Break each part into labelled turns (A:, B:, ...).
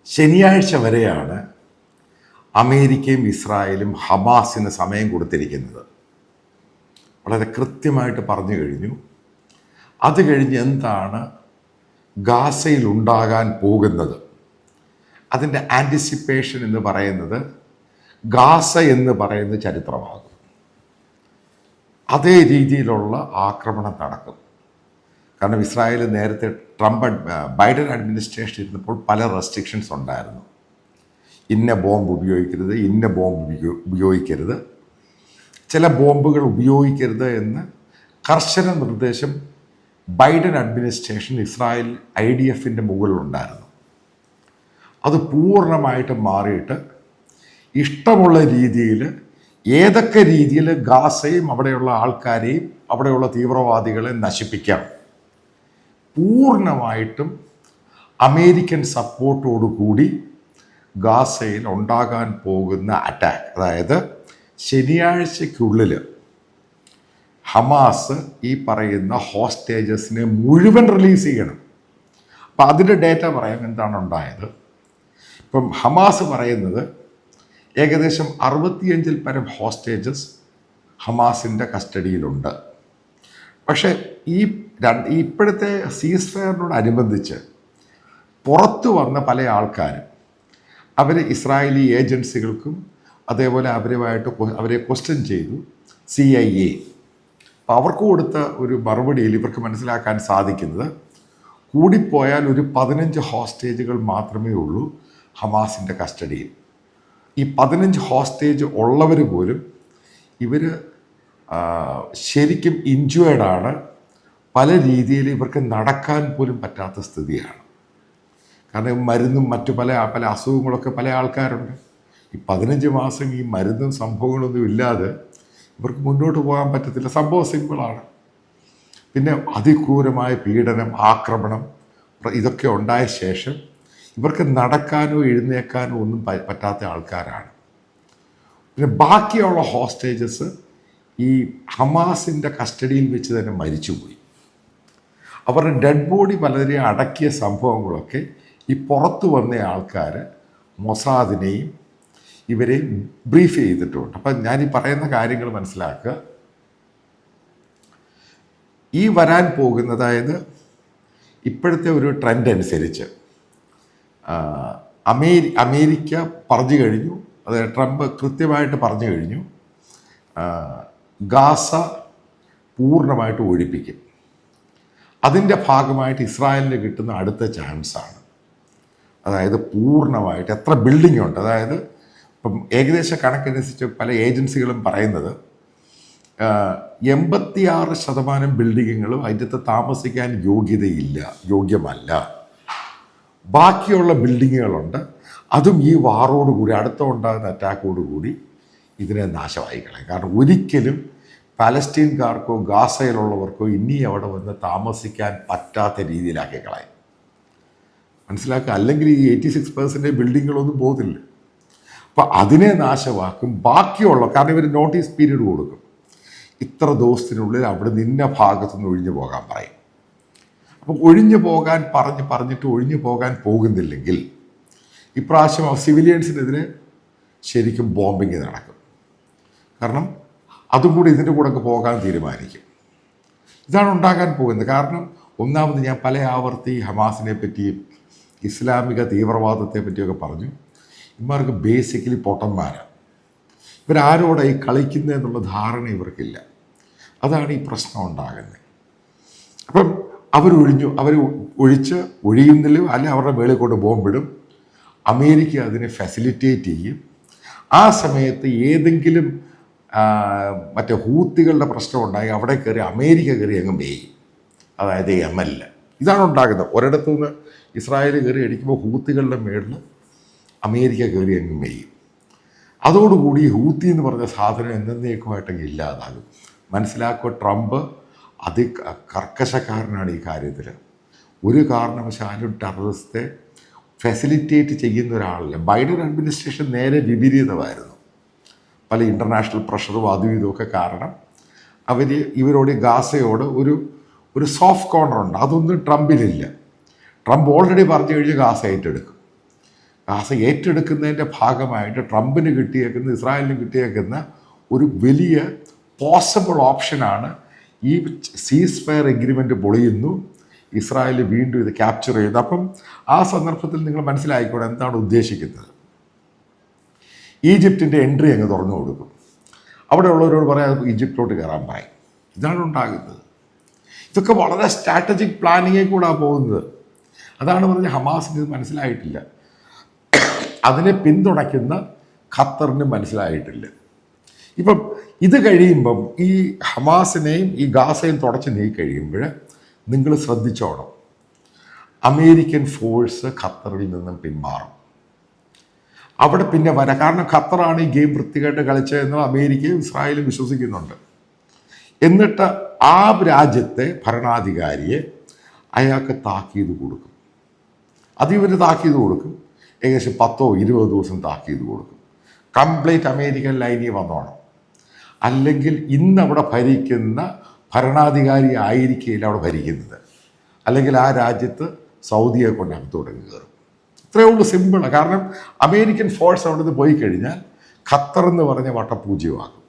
A: ശനിയാഴ്ച വരെയാണ് അമേരിക്കയും ഇസ്രായേലും ഹമാസിന് സമയം കൊടുത്തിരിക്കുന്നത്. വളരെ കൃത്യമായിട്ട് പറഞ്ഞു കഴിഞ്ഞു. അത് കഴിഞ്ഞ് എന്താണ് ഗാസയിൽ ഉണ്ടാകാൻ പോകുന്നത്, അതിൻ്റെ ആൻറ്റിസിപ്പേഷൻ എന്ന് പറയുന്നത് ഗാസ എന്ന് പറയുന്ന ചരിത്രമാകും. അതേ രീതിയിലുള്ള ആക്രമണം നടക്കും. കാരണം ഇസ്രായേൽ നേരത്തെ ബൈഡൻ അഡ്മിനിസ്ട്രേഷൻ ഇരുന്നപ്പോൾ പല റെസ്ട്രിക്ഷൻസ് ഉണ്ടായിരുന്നു. ഇന്ന ബോംബ് ഉപയോഗിക്കരുത്, ഇന്ന ബോംബ് ഉപയോഗിക്കരുത്, ചില ബോംബുകൾ ഉപയോഗിക്കരുത് എന്ന് കർശന നിർദ്ദേശം ബൈഡൻ അഡ്മിനിസ്ട്രേഷൻ ഇസ്രായേൽ IDFൻ്റെ മുകളിലുണ്ടായിരുന്നു. അത് പൂർണ്ണമായിട്ട് മാറിയിട്ട് ഇഷ്ടമുള്ള രീതിയിൽ, ഏതൊക്കെ രീതിയിൽ ഗാസയും അവിടെയുള്ള ആൾക്കാരെയും അവിടെയുള്ള തീവ്രവാദികളെ നശിപ്പിക്കാം, പൂർണ്ണമായിട്ടും അമേരിക്കൻ സപ്പോർട്ടോടുകൂടി ഗാസയിൽ ഉണ്ടാകാൻ പോകുന്ന അറ്റാക്ക്, അതായത് ശനിയാഴ്ചയ്ക്കുള്ളിൽ ഹമാസ് ഈ പറയുന്ന ഹോസ്റ്റേജസിനെ മുഴുവൻ റിലീസ് ചെയ്യണം. അപ്പം അതിൻ്റെ ഡേറ്റ പറയാം എന്താണ് ഉണ്ടായത്. ഇപ്പം ഹമാസ് പറയുന്നത് ഏകദേശം 65-ൽ പരം ഹോസ്റ്റേജസ് ഹമാസിൻ്റെ കസ്റ്റഡിയിലുണ്ട്. പക്ഷേ ഇപ്പോഴത്തെ സീസ് ഫയറിനോടനുബന്ധിച്ച് പുറത്തു വന്ന പല ആൾക്കാരും അവർ ഇസ്രായേലി ഏജൻസികൾക്കും അതേപോലെ അവരെ ക്വസ്റ്റ്യൻ ചെയ്തു CIA. അപ്പോൾ അവർക്ക് കൊടുത്ത ഒരു മറുപടിയിൽ ഇവർക്ക് മനസ്സിലാക്കാൻ സാധിക്കുന്നത് കൂടിപ്പോയാൽ ഒരു 15 ഹോസ്റ്റേജുകൾ മാത്രമേ ഉള്ളൂ ഹമാസിൻ്റെ കസ്റ്റഡിയിൽ. ഈ 15 ഹോസ്റ്റേജ് ഉള്ളവർ പോലും ഇവർ ശരിക്കും ഇൻജുവേർഡാണ്. പല രീതിയിൽ ഇവർക്ക് നടക്കാൻ പോലും പറ്റാത്ത സ്ഥിതിയാണ്. കാരണം മരുന്നും മറ്റു പല അസുഖങ്ങളൊക്കെ പല ആൾക്കാരുണ്ട്. ഈ 15 മാസം ഈ മരുന്നും സംഭവങ്ങളൊന്നും ഇല്ലാതെ ഇവർക്ക് മുന്നോട്ട് പോകാൻ പറ്റത്തില്ല. സംഭവം സിമ്പിളാണ്. പിന്നെ അതിക്രൂരമായ പീഡനം, ആക്രമണം ഇതൊക്കെ ഉണ്ടായ ശേഷം ഇവർക്ക് നടക്കാനോ എഴുന്നേക്കാനോ ഒന്നും പറ്റാത്ത ആൾക്കാരാണ്. പിന്നെ ബാക്കിയുള്ള ഹോസ്റ്റേജസ് ഈ ഹമാസിൻ്റെ കസ്റ്റഡിയിൽ വെച്ച് തന്നെ മരിച്ചുപോയി. അവരുടെ ഡെഡ് ബോഡി പലരെ അടക്കിയ സംഭവങ്ങളൊക്കെ ഈ പുറത്തു വന്ന ആൾക്കാർ മൊസാദിനെയും ഇവരെയും ബ്രീഫ് ചെയ്തിട്ടുണ്ട്. അപ്പം ഞാൻ ഈ പറയുന്ന കാര്യങ്ങൾ മനസ്സിലാക്കുക. ഈ വരാൻ പോകുന്ന, അതായത് ഇപ്പോഴത്തെ ഒരു ട്രെൻഡ് അനുസരിച്ച് അമേരിക്ക പറഞ്ഞു കഴിഞ്ഞു, അതായത് ട്രംപ് കൃത്യമായിട്ട് പറഞ്ഞു കഴിഞ്ഞു, ഗാസ പൂർണ്ണമായിട്ട് ഒഴിപ്പിക്കും. അതിൻ്റെ ഭാഗമായിട്ട് ഇസ്രായേലിന് കിട്ടുന്ന അടുത്ത ചാൻസാണ്, അതായത് പൂർണ്ണമായിട്ട് എത്ര ബിൽഡിംഗ് ഉണ്ട്, അതായത് ഇപ്പം ഏകദേശ കണക്കനുസരിച്ച് പല ഏജൻസികളും പറയുന്നത് 86% ബിൽഡിങ്ങുകളും അതിൻ്റെ താമസിക്കാൻ യോഗ്യമല്ല. ബാക്കിയുള്ള ബിൽഡിങ്ങുകളുണ്ട്. അതും ഈ വാറോടുകൂടി, അടുത്ത ഉണ്ടാകുന്ന അറ്റാക്കോടുകൂടി ഇതിനെ നാശമായി കളയും. കാരണം ഒരിക്കലും പാലസ്തീൻകാർക്കോ ഗാസയിലുള്ളവർക്കോ ഇനി അവിടെ വന്ന് താമസിക്കാൻ പറ്റാത്ത രീതിയിലാക്കി കളയും. മനസ്സിലാക്കുക. അല്ലെങ്കിൽ ഈ 86% ബിൽഡിങ്ങുകളൊന്നും പോകത്തില്ല. അപ്പം അതിനെ നാശമാക്കും. ബാക്കിയുള്ള, കാരണം ഇവർ നോട്ടീസ് പീരീഡ് കൊടുക്കും, ഇത്ര ദിവസത്തിനുള്ളിൽ അവിടെ നിന്ന ഭാഗത്തുനിന്ന് ഒഴിഞ്ഞു പോകാൻ പറയും. അപ്പം ഒഴിഞ്ഞു പോകാൻ പറഞ്ഞിട്ട് ഒഴിഞ്ഞു പോകാൻ പോകുന്നില്ലെങ്കിൽ ഇപ്രാവശ്യം സിവിലിയൻസിനെതിരെ ശരിക്കും ബോംബിങ് നടക്കും. കാരണം അതും കൂടി ഇതിൻ്റെ കൂടെ പോകാൻ തീരുമാനിക്കും. ഇതാണ് ഉണ്ടാകാൻ പോകുന്നത്. കാരണം ഒന്നാമത് ഞാൻ പല ആവർത്തി ഹമാസിനെ പറ്റിയും ഇസ്ലാമിക തീവ്രവാദത്തെ പറ്റിയൊക്കെ പറഞ്ഞു. ഇവർക്ക് ബേസിക്കലി പൊട്ടന്മാരാണ്. ഇവരാരോടായി കളിക്കുന്നതെന്നുള്ള ധാരണ ഇവർക്കില്ല. അതാണ് ഈ പ്രശ്നം ഉണ്ടാകുന്നത്. അപ്പം അവർ ഒഴിയുന്നില്ല, അല്ലെങ്കിൽ അവരുടെ മേളിൽ കൊണ്ട് ബോംബിടും. അമേരിക്ക അതിനെ ഫെസിലിറ്റേറ്റ് ചെയ്യും. ആ സമയത്ത് ഏതെങ്കിലും മറ്റേ ഹൂത്തികളുടെ പ്രശ്നം ഉണ്ടായി അവിടെ കയറി അമേരിക്ക കയറി അങ്ങ് മേയും, അതായത് യമനിൽ. ഇതാണ് ഉണ്ടാകുന്നത്. ഒരിടത്തുനിന്ന് ഇസ്രായേൽ കയറി അടിക്കുമ്പോൾ ഹൂത്തികളുടെ മേളിൽ അമേരിക്ക കയറി അങ്ങ് മേയും. അതോടുകൂടി ഹൂത്തി എന്ന് പറഞ്ഞ സാധനം എന്നേക്കുമായിട്ടങ്ങ് ഇല്ലാതാകും. മനസ്സിലാക്കുക, ട്രംപ് കർക്കശക്കാരനാണ് ഈ കാര്യത്തിൽ. ഒരു കാരണവശാലും ടെററിസ്റ്റെ ഫെസിലിറ്റേറ്റ് ചെയ്യുന്ന ഒരാളല്ല. ബൈഡൻ അഡ്മിനിസ്ട്രേഷൻ നേരെ വിപരീതമായിരുന്നു. പല ഇൻ്റർനാഷണൽ പ്രഷറും അതും ഇതുമൊക്കെ കാരണം ഇവരോട് ഗാസയോട് ഒരു സോഫ്റ്റ് കോർണർ ഉണ്ട്. അതൊന്നും ട്രംപിനില്ല. ട്രംപ് ഓൾറെഡി പറഞ്ഞു കഴിഞ്ഞ് ഗാസ ഏറ്റെടുക്കും. ഗാസ ഏറ്റെടുക്കുന്നതിൻ്റെ ഭാഗമായിട്ട് ട്രംപിന് കിട്ടിയേക്കുന്ന ഇസ്രായേലിന് കിട്ടിയേക്കുന്ന ഒരു വലിയ പോസിബിൾ ഓപ്ഷനാണ് ഈ സീസ് ഫയർ എഗ്രിമെൻ്റ് പൊളിയുന്നു, ഇസ്രായേൽ വീണ്ടും ഇത് ക്യാപ്ചർ ചെയ്യുന്നു. അപ്പം ആ സന്ദർഭത്തിൽ നിങ്ങൾ മനസ്സിലായിക്കോട്ടെ എന്താണ് ഉദ്ദേശിക്കുന്നത്. ഈജിപ്തിൻ്റെ എൻട്രി അങ്ങ് തുറന്നു കൊടുക്കും. അവിടെ ഉള്ളവരോട് പറയാം ഈജിപ്തിലോട്ട് കയറാൻ പറയും. ഇതാണ് ഉണ്ടാകുന്നത്. ഇതൊക്കെ വളരെ സ്ട്രാറ്റജിക് പ്ലാനിങ്ങിൽ കൂടാണ് പോകുന്നത്. അതാണ് പറഞ്ഞ് ഹമാസിന് ഇത് മനസ്സിലായിട്ടില്ല. അതിനെ പിന്തുണയ്ക്കുന്ന ഖത്തറിന് മനസ്സിലായിട്ടില്ല. ഇപ്പം ഇത് കഴിയുമ്പം ഈ ഹമാസിനെയും ഈ ഗാസയും തുടച്ച് നീക്കി കഴിയുമ്പോൾ നിങ്ങൾ ശ്രദ്ധിച്ചോണം, അമേരിക്കൻ ഫോഴ്സ് ഖത്തറിൽ നിന്നും പിന്മാറും. അവിടെ പിന്നെ വരാം. കാരണം ഖത്തറാണ് ഈ ഗെയിം വൃത്തികേട്ട് കളിച്ചതെന്ന് അമേരിക്കയും ഇസ്രായേലും വിശ്വസിക്കുന്നുണ്ട്. എന്നിട്ട് ആ രാജ്യത്തെ ഭരണാധികാരിയെ അയാൾക്ക് താക്കീത് കൊടുക്കും. ഇവർ താക്കീത് കൊടുക്കും. ഏകദേശം 10-20 ദിവസം താക്കീത് കൊടുക്കും. കംപ്ലീറ്റ് അമേരിക്കൻ ലൈനിൽ വന്നോണം. അല്ലെങ്കിൽ ഇന്നവിടെ ഭരിക്കുന്ന ഭരണാധികാരി ആയിരിക്കില്ല അവിടെ ഭരിക്കുന്നത്. അല്ലെങ്കിൽ ആ രാജ്യത്ത് സൗദിയെ കൊണ്ട് അകത്തോടെ കയറും. ഇത്രയേ ഉള്ളൂ, സിമ്പിളാണ്. കാരണം അമേരിക്കൻ ഫോഴ്സ് അവിടെ നിന്ന് പോയി കഴിഞ്ഞാൽ ഖത്തർ എന്ന് പറഞ്ഞ വട്ടപൂജ്യമാകും.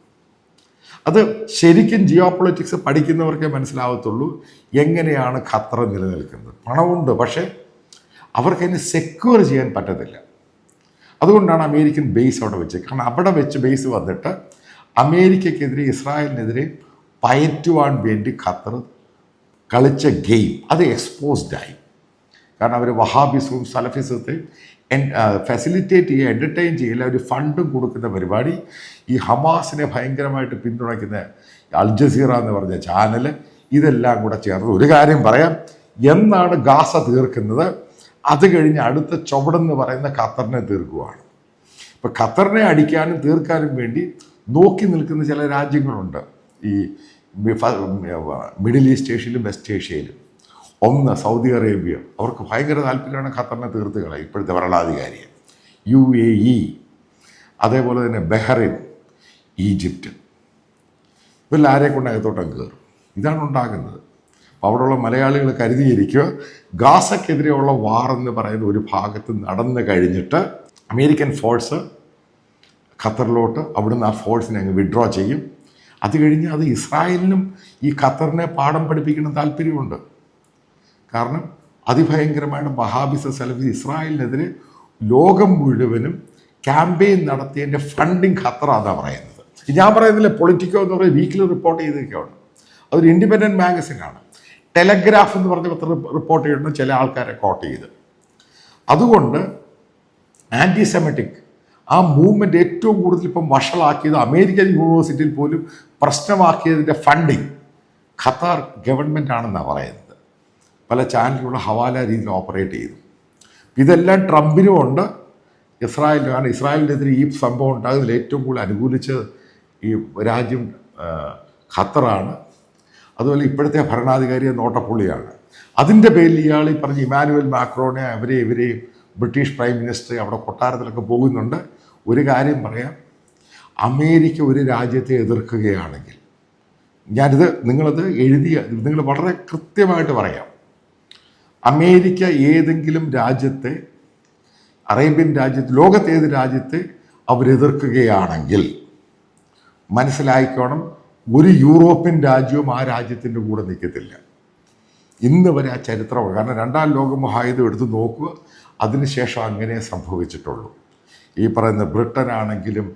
A: അത് ശരിക്കും ജിയോ പൊളിറ്റിക്സ് പഠിക്കുന്നവർക്കേ മനസ്സിലാവത്തുള്ളൂ എങ്ങനെയാണ് ഖത്തർ നിലനിൽക്കുന്നത്. പണമുണ്ട്, പക്ഷേ അവർക്കതിനെ സെക്യൂർ ചെയ്യാൻ പറ്റത്തില്ല. അതുകൊണ്ടാണ് അമേരിക്കൻ ബേസ് അവിടെ വെച്ച്. കാരണം അവിടെ വെച്ച് ബേസ് വന്നിട്ട് അമേരിക്കക്കെതിരെ ഇസ്രായേലിനെതിരെ പയറ്റുവാൻ വേണ്ടി ഖത്തർ കളിച്ച ഗെയിം അത് എക്സ്പോസ്ഡായി. കാരണം അവർ വഹാബിസവും സലഫിസത്തെയും ഫെസിലിറ്റേറ്റ് ചെയ്യുക, എൻ്റർടൈൻ ചെയ്യില്ല, ഒരു ഫണ്ടും കൊടുക്കുന്ന പരിപാടി. ഈ ഹമാസിനെ ഭയങ്കരമായിട്ട് പിന്തുണയ്ക്കുന്ന അൽ ജസീറ എന്ന് പറഞ്ഞ ചാനൽ, ഇതെല്ലാം കൂടെ ചേർന്ന് ഒരു കാര്യം പറയാം, എന്നാണ് ഗാസ തീർക്കുന്നത് അത് കഴിഞ്ഞ് അടുത്ത ചുവടെന്ന് പറയുന്ന ഖത്തറിനെ തീർക്കുകയാണ്. ഇപ്പം ഖത്തറിനെ അടിക്കാനും തീർക്കാനും വേണ്ടി നോക്കി നിൽക്കുന്ന ചില രാജ്യങ്ങളുണ്ട് ഈ മിഡിൽ ഈസ്റ്റ് ഏഷ്യയിലും വെസ്റ്റ് ഏഷ്യയിലും. ഒന്ന് സൗദി അറേബ്യ, അവർക്ക് ഭയങ്കര താല്പര്യമാണ് ഖത്തറിനെ തീർത്ത് കളയും ഇപ്പോഴത്തെ ഭരണാധികാരിയെ. UAE, അതേപോലെ തന്നെ ബഹ്റൈൻ, ഈജിപ്റ്റ്, ഇവരിൽ ആരെ കൊണ്ട് അകത്തോട്ടം കയറും. ഇതാണ് ഉണ്ടാകുന്നത്. അപ്പോൾ അവിടെയുള്ള മലയാളികൾ കരുതിയിരിക്കുക, ഗാസക്കെതിരെയുള്ള വാർ എന്ന് പറയുന്ന ഒരു ഭാഗത്ത് നടന്നു കഴിഞ്ഞിട്ട് അമേരിക്കൻ ഫോഴ്സ് ഖത്തറിലോട്ട് അവിടുന്ന് ആ ഫോഴ്സിനെ അങ്ങ് വിഡ്രോ ചെയ്യും. അത് കഴിഞ്ഞ് അത് ഇസ്രായേലിനും ഈ ഖത്തറിനെ പാഠം പഠിപ്പിക്കുന്ന താല്പര്യമുണ്ട്. കാരണം അതിഭയങ്കരമായിട്ട് വഹാബിസ സലഫി ഇസ്രായേലിനെതിരെ ലോകം മുഴുവനും ക്യാമ്പയിൻ നടത്തിയതിൻ്റെ ഫണ്ടിങ് ഖത്തറാണെന്നാണ് പറയുന്നത്. ഞാൻ പറയുന്നില്ല, പൊളിറ്റിക്കോ എന്ന് പറയുന്നത് വീക്കിലി റിപ്പോർട്ട് ചെയ്തൊക്കെയാണ്. അതൊരു ഇൻഡിപെൻഡൻറ്റ് മാഗസിനാണ്. ടെലഗ്രാഫ് എന്ന് പറഞ്ഞ പത്ര റിപ്പോർട്ട് ചെയ്യുന്ന ചില ആൾക്കാരെ കോട്ട് ചെയ്ത്. അതുകൊണ്ട് ആൻറ്റിസെമറ്റിക് ആ മൂവ്മെൻറ്റ് ഏറ്റവും കൂടുതൽ ഇപ്പം വഷളാക്കിയത് അമേരിക്കൻ യൂണിവേഴ്സിറ്റിയിൽ പോലും പ്രശ്നമാക്കിയതിൻ്റെ ഫണ്ടിങ് ഖത്താർ ഗവൺമെൻറ് ആണെന്നാണ് പറയുന്നത്. പല ചാനലുകളും ഹവാല രീതിയിൽ ഓപ്പറേറ്റ് ചെയ്തു. ഇതെല്ലാം ട്രംപിനും ഉണ്ട്, ഇസ്രായേലിനും. കാരണം ഇസ്രായേലിനെതിരെ ഈ സംഭവം ഉണ്ടാകുന്നതിൽ ഏറ്റവും കൂടുതൽ അനുകൂലിച്ച് ഈ രാജ്യം ഖത്തറാണ്. അതുപോലെ ഇപ്പോഴത്തെ ഭരണാധികാരിയെ നോട്ടപ്പുള്ളിയാണ്. അതിൻ്റെ പേരിൽ ഇയാൾ ഈ പറഞ്ഞ ഇമാനുവൽ മാക്രോനെ ഇവരെയും ബ്രിട്ടീഷ് പ്രൈം മിനിസ്റ്റർ അവിടെ കൊട്ടാരത്തിലൊക്കെ പോകുന്നുണ്ട്. ഒരു കാര്യം പറയാം, അമേരിക്ക ഒരു രാജ്യത്തെ എതിർക്കുകയാണെങ്കിൽ, നിങ്ങളത് നിങ്ങൾ വളരെ കൃത്യമായിട്ട് പറയാം, അമേരിക്ക ഏതെങ്കിലും രാജ്യത്തെ, അറേബ്യൻ രാജ്യത്ത്, ലോകത്തെ ഏത് രാജ്യത്തെ അവരെതിർക്കുകയാണെങ്കിൽ മനസ്സിലായിക്കോണം, ഒരു യൂറോപ്യൻ രാജ്യവും ആ രാജ്യത്തിൻ്റെ കൂടെ നിൽക്കത്തില്ല. ഇന്ന് വരെ ആ ചരിത്രമാണ്. കാരണം രണ്ടാം ലോക മഹായുദ്ധം എടുത്ത് നോക്കുക, അതിനുശേഷം അങ്ങനെ സംഭവിച്ചിട്ടുള്ളൂ. ഈ പറയുന്ന ബ്രിട്ടൻ ആണെങ്കിലും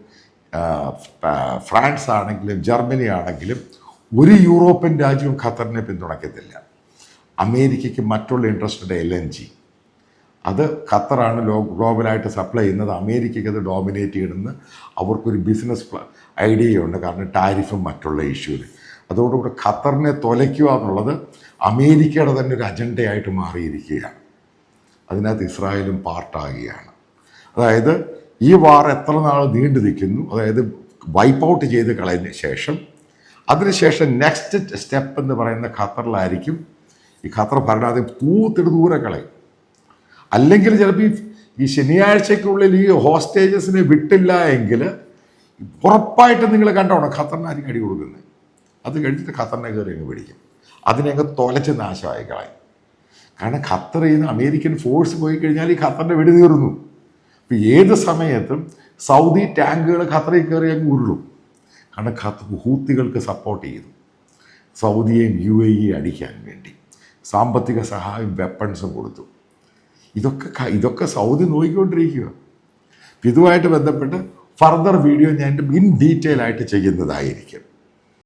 A: ഫ്രാൻസ് ആണെങ്കിലും ജർമ്മനി ആണെങ്കിലും ഒരു യൂറോപ്യൻ രാജ്യവും ഖത്തറിനെ പിന്തുണയ്ക്കത്തില്ല. അമേരിക്കയ്ക്ക് മറ്റുള്ള ഇൻട്രസ്റ്റഡ് LNG, അത് ഖത്തറാണ് ഗ്ലോബലായിട്ട് സപ്ലൈ ചെയ്യുന്നത്. അമേരിക്കയ്ക്ക് അത് ഡോമിനേറ്റ് ചെയ്യുന്നത് അവർക്കൊരു ബിസിനസ് ഐഡിയയുണ്ട്. കാരണം ടാരിഫും മറ്റുള്ള ഇഷ്യൂവിൽ. അതോടുകൂടി ഖത്തറിനെ തുലയ്ക്കുക എന്നുള്ളത് അമേരിക്കയുടെ തന്നെ ഒരു അജണ്ടയായിട്ട് മാറിയിരിക്കുകയാണ്. അതിനകത്ത് ഇസ്രായേലും പാർട്ടാകുകയാണ്. അതായത് ഈ വാർ എത്ര നാൾ നീണ്ടു നിൽക്കുന്നു, അതായത് വൈപ്പ് ഔട്ട് ചെയ്ത് കളഞ്ഞ ശേഷം അതിനുശേഷം നെക്സ്റ്റ് സ്റ്റെപ്പ് എന്ന് പറയുന്ന ഖത്തറിലായിരിക്കും. ഈ ഖത്തർ ഭരണാധികാരി ദൂരെ കളയും. അല്ലെങ്കിൽ ചിലപ്പോൾ ഈ ശനിയാഴ്ചയ്ക്കുള്ളിൽ ഈ ഹോസ്റ്റേജസിനെ വിട്ടില്ല എങ്കിൽ ഉറപ്പായിട്ട് നിങ്ങൾ കണ്ടോണം ഖത്തറിനായിരിക്കും അടി കൊടുക്കുന്നത്. അത് കഴിഞ്ഞിട്ട് ഖത്തറിനെ കയറി അങ്ങ് പിടിക്കും. അതിനെ അങ്ങ് തൊലച്ച് നാശമായി കളയും. കാരണം ഖത്തറിൽ നിന്ന് അമേരിക്കൻ ഫോഴ്സ് പോയി കഴിഞ്ഞാൽ ഈ ഖത്തറിൻ്റെ വെടി തീർന്നു. ഇപ്പം ഏത് സമയത്തും സൗദി ടാങ്കുകൾ ഖത്തറിൽ കയറി അങ്ങ് ഉരുളും. കാരണം ഹൂത്തികൾക്ക് സപ്പോർട്ട് ചെയ്തു സൗദിയെയും UAE അടിക്കാൻ വേണ്ടി സാമ്പത്തിക സഹായം, വെപ്പൺസും കൊടുത്തു. ഇതൊക്കെ സൗദി നോക്കിക്കൊണ്ടിരിക്കുക. ഇതുമായിട്ട് ബന്ധപ്പെട്ട് ഫർദർ വീഡിയോ ഞാൻ ഇൻ ഡീറ്റെയിൽ ആയിട്ട് ചെയ്യുന്നതായിരിക്കും.